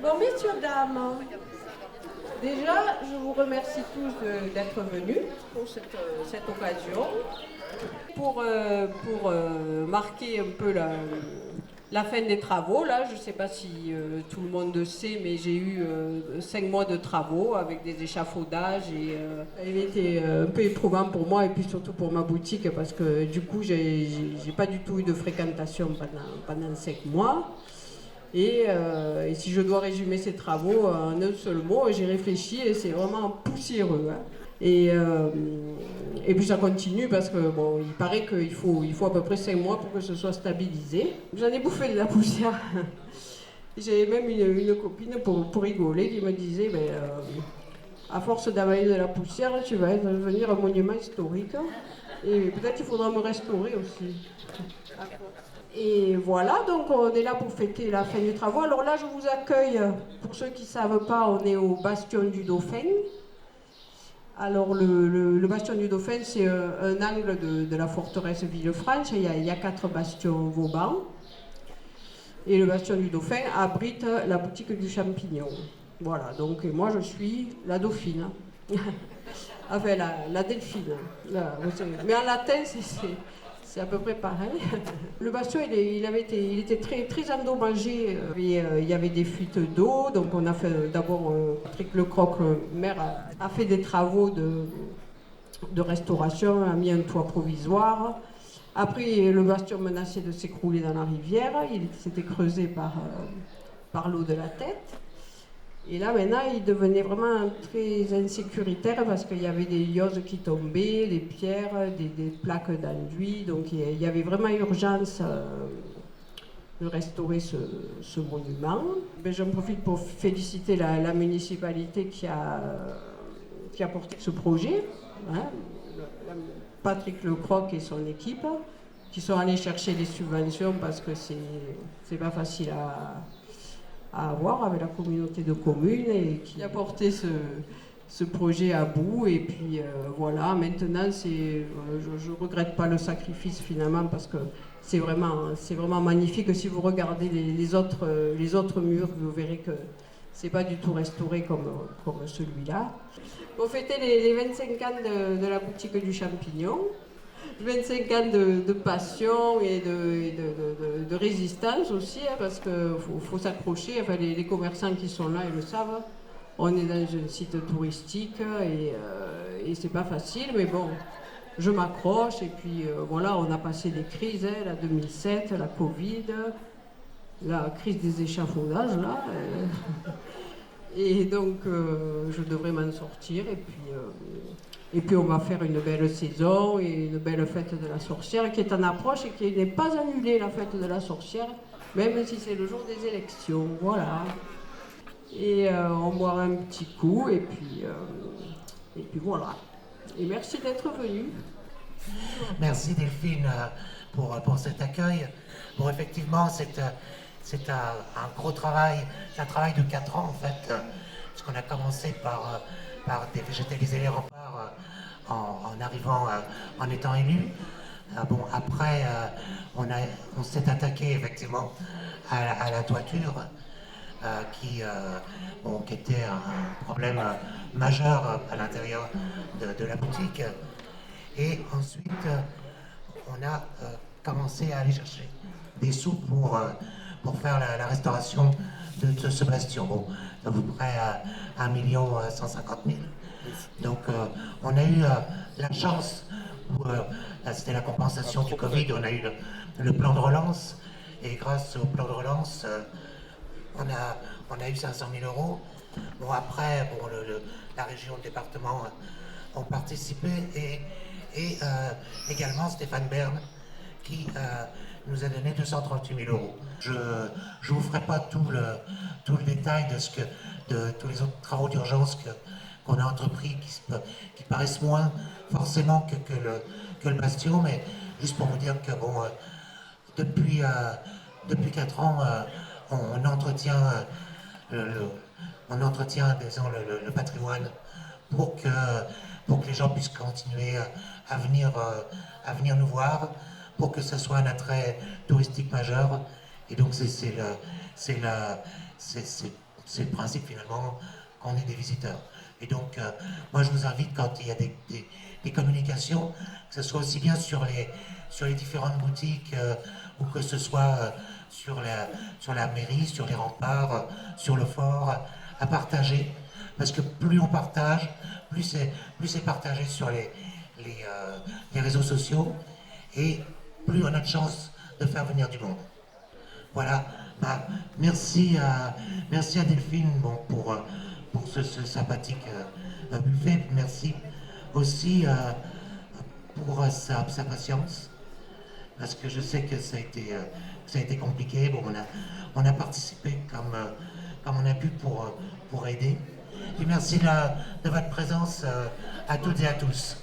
Bon, messieurs, dames, déjà, je vous remercie tous d'être venus pour cette occasion. Pour marquer un peu la fin des travaux, là, je ne sais pas si tout le monde sait, mais j'ai eu 5 mois de travaux avec des échafaudages et il était un peu éprouvant pour moi et puis surtout pour ma boutique parce que du coup, j'ai pas du tout eu de fréquentation pendant 5 mois. Et si je dois résumer ces travaux en un seul mot, j'ai réfléchi et c'est vraiment poussiéreux. Hein. Et puis ça continue parce que bon, il paraît qu'il faut à peu près 5 mois pour que ce soit stabilisé. J'en ai bouffé de la poussière. J'ai même une copine pour rigoler qui me disait à force d'avaler de la poussière, tu vas devenir un monument historique. Et peut-être qu'il faudra me restaurer aussi. Et voilà, donc on est là pour fêter la fin du travaux. Alors là, je vous accueille, pour ceux qui ne savent pas, on est au Bastion du Dauphin. Alors le Bastion du Dauphin, c'est un angle de la forteresse Villefranche. Il y a 4 bastions Vauban. Et le Bastion du Dauphin abrite la boutique du champignon. Voilà, donc et moi je suis la dauphine. Enfin, la delphine. Mais en latin, c'est à peu près pareil. Le bastion, il était très, très endommagé. Il y avait des fuites d'eau. Donc, on a fait d'abord, Patrick Lecroc, le maire, a fait des travaux de restauration, a mis un toit provisoire. Après, le bastion menaçait de s'écrouler dans la rivière. Il s'était creusé par l'eau de la tête. Et là, maintenant, il devenait vraiment très insécuritaire parce qu'il y avait des lioses qui tombaient, des pierres, des plaques d'enduit. Donc, il y avait vraiment urgence de restaurer ce monument. J'en profite pour féliciter la municipalité qui a porté ce projet. Hein, Patrick Lecroc et son équipe, qui sont allés chercher des subventions parce que c'est pas facile à avoir avec la communauté de communes et qui a porté ce projet à bout. Et puis voilà, maintenant, je ne regrette pas le sacrifice finalement parce que c'est vraiment magnifique. Si vous regardez les autres murs, vous verrez que c'est pas du tout restauré comme celui-là. On fêtait les 25 ans de la boutique du champignon. 25 ans de passion et de résistance aussi, hein, parce qu'il faut s'accrocher. Enfin, les commerçants qui sont là, ils le savent. On est dans un site touristique et c'est pas facile, mais bon, je m'accroche. Et puis voilà, on a passé des crises, hein, la 2007, la Covid, la crise des échafaudages, là. Et donc, je devrais m'en sortir. Et puis, on va faire une belle saison et une belle fête de la sorcière qui est en approche et qui n'est pas annulée, la fête de la sorcière, même si c'est le jour des élections. Voilà. Et on boira un petit coup et puis voilà. Et merci d'être venu. Merci Delphine pour cet accueil. Bon, effectivement, c'est un gros travail, c'est un travail de 4 ans en fait, puisqu'on a commencé par végétaliser les remparts en arrivant, en étant élu. Bon, après, on s'est attaqué effectivement à la toiture, qui était un problème majeur à l'intérieur de la boutique. Et ensuite, on a commencé à aller chercher des sous pour faire la restauration de ce bastion. Bon, à peu près 1 150 000. Donc, on a eu la chance, c'était la compensation du Covid, on a eu le plan de relance. Et grâce au plan de relance, on a eu 500 000 euros. Bon, après, bon, la région, le département ont participé et également Stéphane Bern qui nous a donné 238 000 euros. Je ne vous ferai pas tout le détail de tous les autres travaux d'urgence qu'on a entrepris qui paraissent moins forcément que le bastion, mais juste pour vous dire que bon, depuis 4 ans, on entretient disons, le patrimoine pour que les gens puissent continuer à venir nous voir, pour que ce soit un attrait touristique majeur. Et donc c'est c'est le principe finalement qu'on est des visiteurs. Et donc, moi je vous invite quand il y a des communications, que ce soit aussi bien sur les différentes boutiques ou que ce soit sur la mairie, sur les remparts, sur le fort, à partager. Parce que plus on partage, plus c'est partagé sur les réseaux sociaux et plus on a de chances de faire venir du monde. Voilà, bah, merci à Delphine bon, pour ce sympathique buffet. Merci aussi pour sa patience, parce que je sais que ça a été compliqué. Bon, on a participé comme on a pu pour aider. Et merci de votre présence à toutes et à tous.